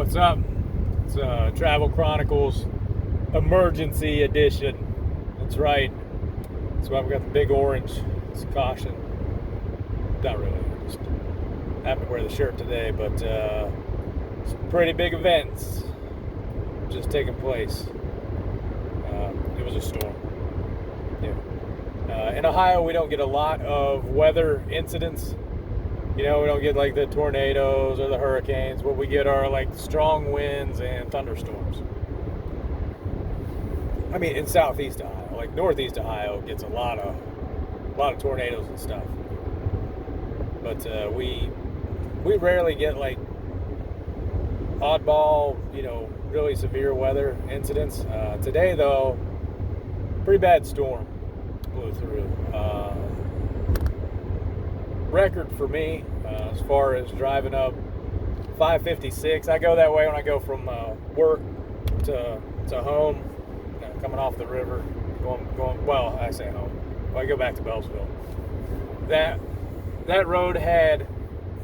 What's up? It's Travel Chronicles Emergency Edition. That's right. That's why we got the big orange. It's caution. Not really. Just happened to wear the shirt today, but some pretty big events just taking place. It was a storm. Yeah. In Ohio, we don't get a lot of weather incidents. You know, we don't get like the tornadoes or the hurricanes. What we get are like strong winds and thunderstorms. I mean, in southeast Ohio, like northeast Ohio gets a lot of tornadoes and stuff. But we rarely get like oddball, really severe weather incidents. Today though, pretty bad storm blew through. Record for me as far as driving up 556. I go that way when I go from work to home, coming off the river, going. Well, I say home. Well, I go back to Bellsville. That road had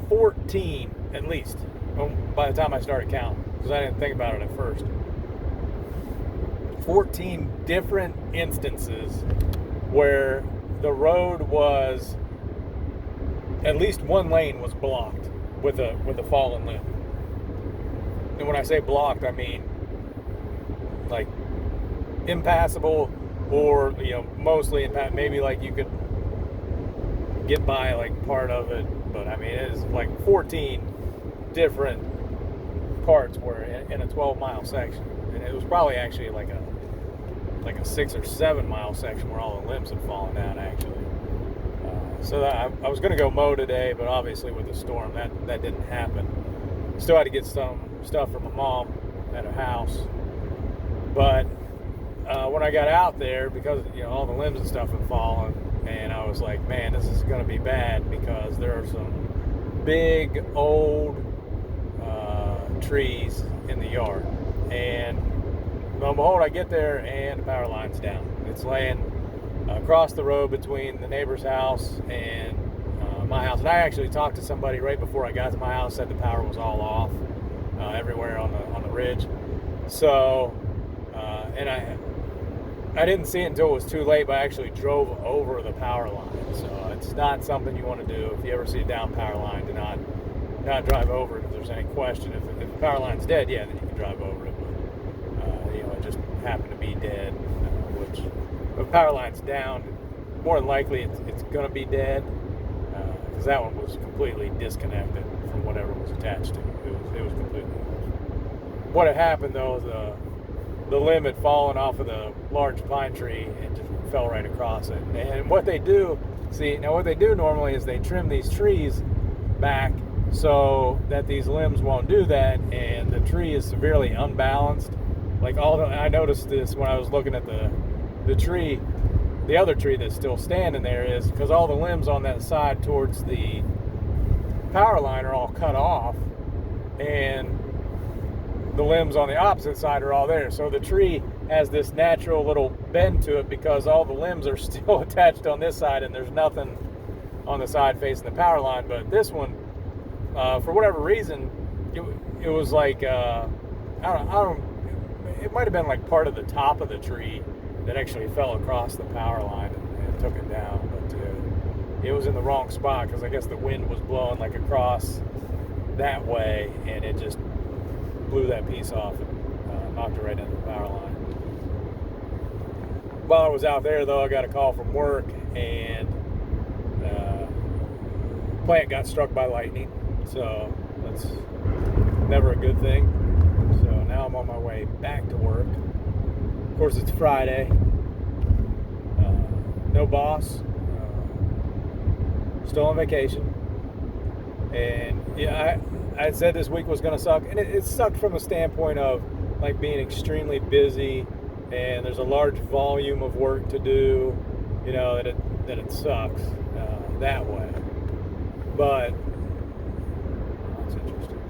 14 at least. By the time I started counting, because I didn't think about it at first. 14 different instances where the road was. At least one lane was blocked with a fallen limb. And when I say blocked, I mean like impassable, or mostly impassable. Maybe like you could get by like part of it, but I mean it is like 14 different parts were in a 12-mile section, and it was probably actually like a 6 or 7 mile section where all the limbs had fallen down actually. So I was going to go mow today, but obviously with the storm, that didn't happen. Still had to get some stuff from my mom at her house. But when I got out there, because all the limbs and stuff had fallen, and I was like, man, this is going to be bad, because there are some big old trees in the yard. And lo and behold, I get there and the power line's down. It's laying across the road between the neighbor's house and my house. And I actually talked to somebody right before I got to my house, said the power was all off everywhere on the ridge. So, and I didn't see it until it was too late, but I actually drove over the power line. So it's not something you want to do. If you ever see a down power line, do not drive over it if there's any question. If the power line's dead, yeah, then you can drive over it. But, it just happened to be dead, which... If the power line's down, more than likely it's going to be dead, because that one was completely disconnected from whatever was attached to it. It was completely off. What had happened though is the limb had fallen off of the large pine tree and just fell right across it. And what they do normally is they trim these trees back so that these limbs won't do that, and the tree is severely unbalanced. I noticed this when I was looking at the tree, the other tree that's still standing there, is because all the limbs on that side towards the power line are all cut off, and the limbs on the opposite side are all there. So the tree has this natural little bend to it because all the limbs are still attached on this side, and there's nothing on the side facing the power line. But this one, for whatever reason, it was like I don't. It might have been like part of the top of the tree that actually fell across the power line and took it down. But it was in the wrong spot, because I guess the wind was blowing like across that way, and it just blew that piece off and knocked it right into the power line. While I was out there though, I got a call from work, and plant got struck by lightning, so that's never a good thing. So now I'm on my way back to work. Of course, it's Friday. No boss. Still on vacation. And yeah, I said this week was going to suck. And it sucked from a standpoint of like being extremely busy, and there's a large volume of work to do, that it sucks that way. But that's interesting.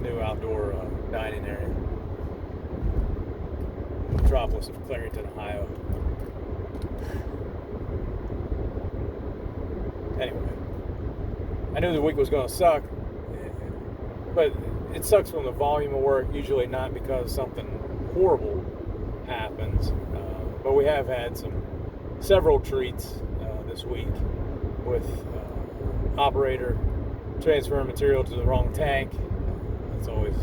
New outdoor dining area. Metropolis of Clarington, Ohio. Anyway, I knew the week was going to suck. but it sucks when the volume of work, usually not because something horrible happens, but we have had several treats this week with operator transferring material to the wrong tank. It's always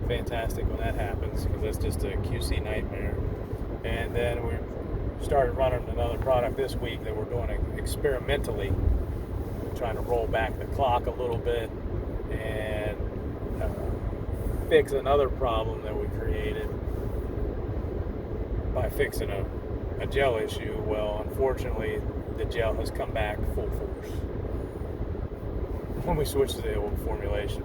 fantastic when that happens, because that's just a QC nightmare. And then we started running another product this week that we're doing experimentally, trying to roll back the clock a little bit and fix another problem that we created by fixing a gel issue. Well, unfortunately, the gel has come back full force when we switched to the old formulation.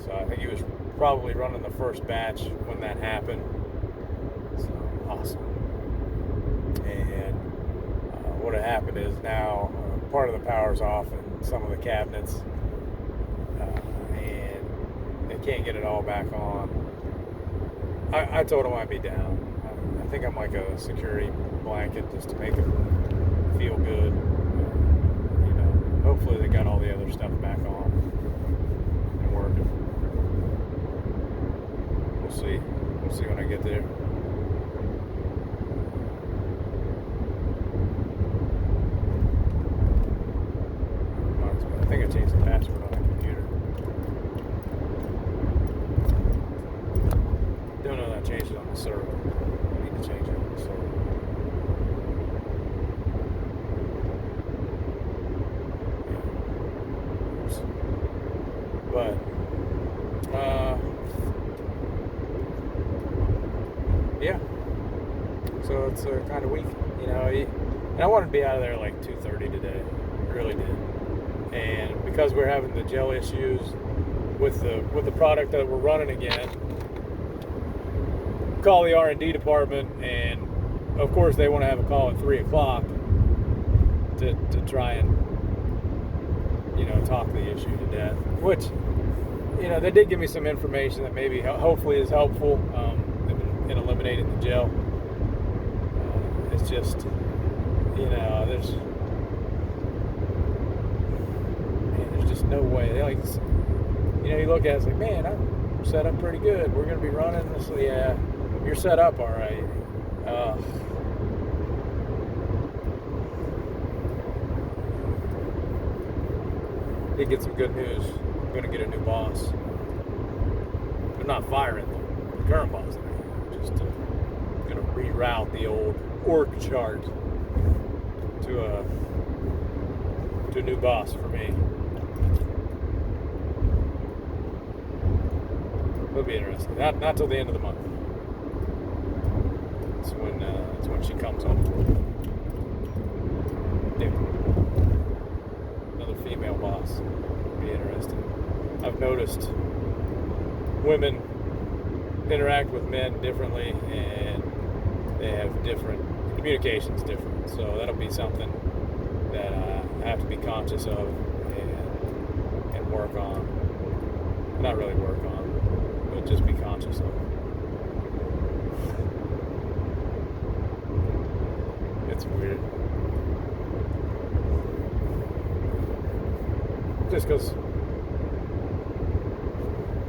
So I think he was probably running the first batch when that happened. So awesome. And what had happened is now part of the power's off in some of the cabinets, and they can't get it all back on. I told them I'd be down. I think I'm like a security blanket just to make them feel good. You know, hopefully they got all the other stuff back on and working. We'll see. We'll see when I get there. I think I changed the password on the computer. Don't know that I changed it on the server. I need to change it on the server. Yeah. Oops. But, yeah. So it's kind of weak, you know. And I wanted to be out of there like 2:30 today. I really did. And because we're having the gel issues with the product that we're running again, call the R&D department, and of course they want to have a call at 3 o'clock to try and, you know, talk the issue to death, which, you know, they did give me some information that maybe hopefully is helpful in eliminating the gel. It's just, you know, there's just no way. They, like, you know, you look at it, it's like, man, I'm set up pretty good. We're going to be running this. Yeah, you're set up all right. Did get some good news. I'm going to get a new boss. They're not firing the current boss. Just going to reroute the old org chart to a new boss for me. It'll be interesting. Not till the end of the month. That's when she comes on board. Yeah. Another female boss. It'll be interesting. I've noticed women interact with men differently, and they have different communications different. So that'll be something that I have to be conscious of and work on. Not really work on, but just be conscious of. It's weird. Just because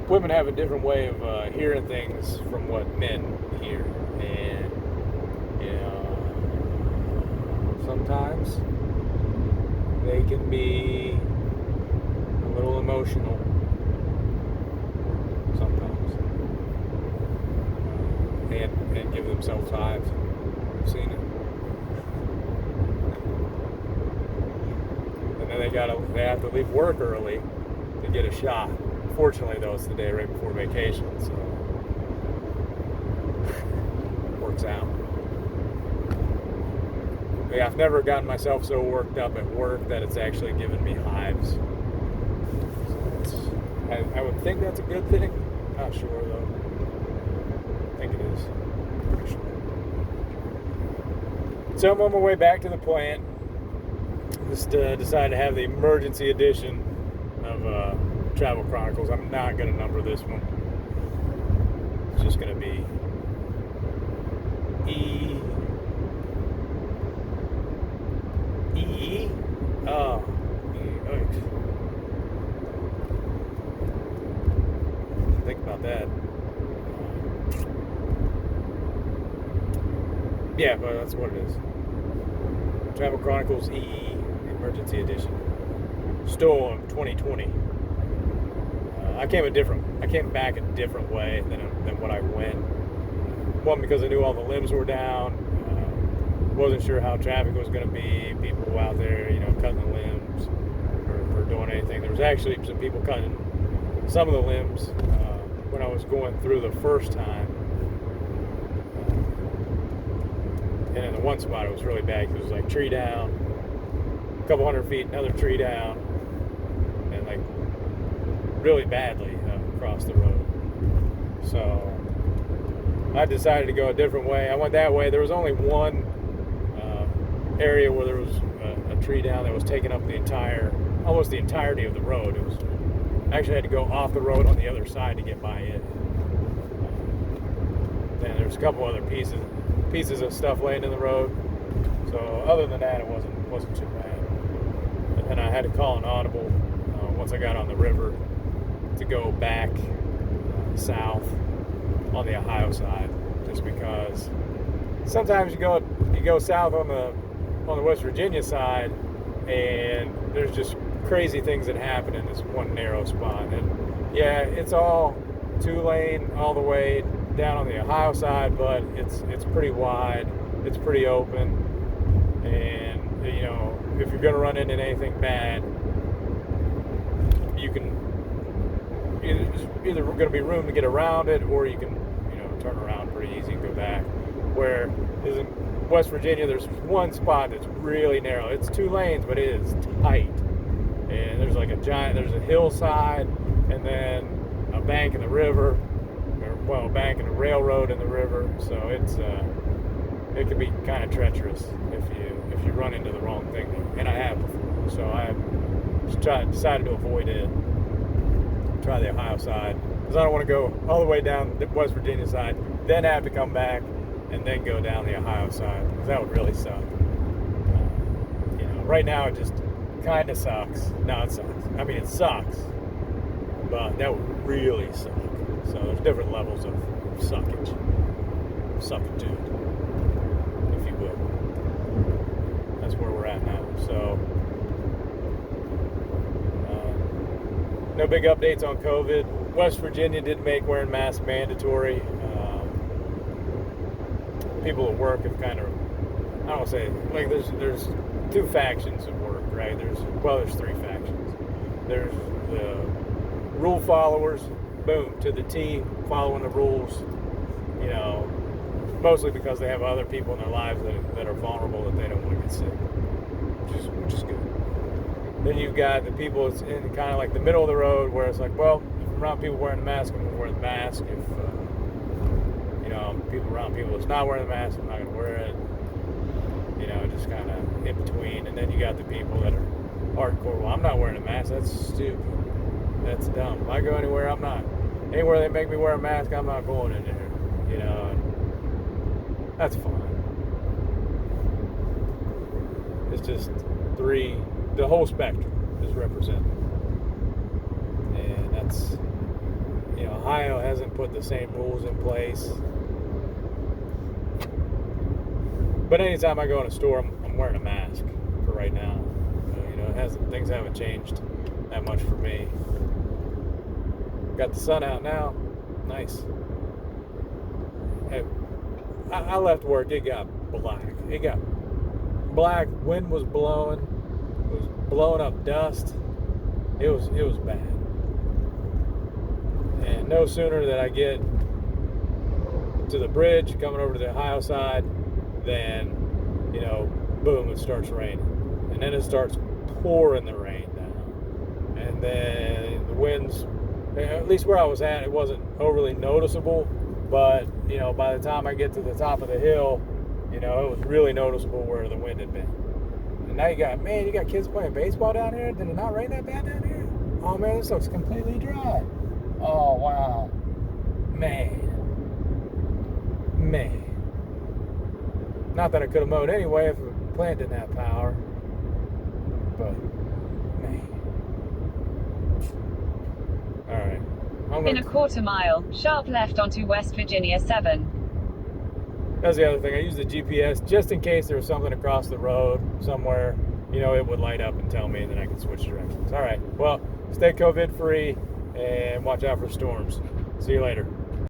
women have a different way of hearing things from what men hear, and you know, sometimes they can be a little emotional. Sometimes, and give themselves hives. I've seen it. And then they have to leave work early to get a shot. Fortunately, though, it's the day right before vacation, so it works out. But yeah, I've never gotten myself so worked up at work that it's actually given me hives. So I would think that's a good thing. Not sure, though. I think it is. Pretty sure. So I'm on my way back to the plant. Just decided to have the emergency edition of Travel Chronicles. I'm not going to number this one. It's just going to be E. about that. Yeah, but that's what it is. Travel Chronicles EE Emergency Edition. Storm 2020. I came back a different way than what I went. One, because I knew all the limbs were down. Wasn't sure how traffic was going to be. People out there, cutting the limbs or doing anything. There was actually some people cutting some of the limbs when I was going through the first time. And in the one spot, it was really bad because it was like tree down, a couple hundred feet, another tree down, and like really badly across the road. So I decided to go a different way. I went that way. There was only one area where there was a tree down that was taking up almost the entirety of the road. It was actually had to go off the road on the other side to get by it. And there's a couple other pieces of stuff laying in the road. So other than that, it wasn't too bad. And then I had to call an audible once I got on the river to go back south on the Ohio side, just because sometimes you go south on the West Virginia side, and there's just crazy things that happen in this one narrow spot. And yeah, it's all 2-lane all the way down on the Ohio side, but it's pretty wide, it's pretty open, and if you're going to run into anything bad, you can either going to be room to get around it, or you can turn around pretty easy and go back. Where in West Virginia, there's one spot that's really narrow. It's 2 lanes, but it is tight. And there's like there's a hillside, and then a bank in the river, a bank and a railroad in the river. So it can be kind of treacherous if you run into the wrong thing. And I have before. So I decided to avoid it. Try the Ohio side, because I don't want to go all the way down the West Virginia side, then have to come back and then go down the Ohio side, because that would really suck. Right now it just kind of sucks. No, it sucks. I mean, it sucks, but that would really suck. So there's different levels of suckitude, if you will. That's where we're at now. So no big updates on COVID. West Virginia did make wearing masks mandatory. People at work have kind of, I don't want to say, like there's 2 factions at work, right? There's 3 factions. There's the rule followers, boom, to the T, following the rules, mostly because they have other people in their lives that are vulnerable, that they don't want to get sick, which is good. Then you've got the people that's in kind of like the middle of the road, where it's like, well, if I'm around people wearing the mask, I'm going to wear the mask. If people around people that's not wearing the mask, I'm not going to wear it. Just kind of in between. And then you got the people that are hardcore. Well, I'm not wearing a mask. That's stupid. That's dumb. If I go anywhere, I'm not. Anywhere they make me wear a mask, I'm not going in there. And that's fine. It's just the whole spectrum is represented. And that's, Ohio hasn't put the same rules in place. But anytime I go in a store, I'm wearing a mask for right now. Things haven't changed that much for me. Got the sun out now. Nice. Hey, I left work. It got black. Wind was blowing. It was blowing up dust. It was bad. And no sooner that I get to the bridge coming over to the Ohio side, then boom, it starts raining. And then it starts pouring the rain down. And then the winds, at least where I was at, it wasn't overly noticeable. But, by the time I get to the top of the hill, it was really noticeable where the wind had been. And now you got kids playing baseball down here? Did it not rain that bad down here? Oh, man, this looks completely dry. Oh, wow. Man. Not that I could have mowed anyway if the plant didn't have power. But, man. Alright. In a quarter mile, sharp left onto West Virginia 7. That's the other thing. I use the GPS just in case there was something across the road somewhere. It would light up and tell me, and then I can switch directions. All right. Well, stay COVID free and watch out for storms. See you later.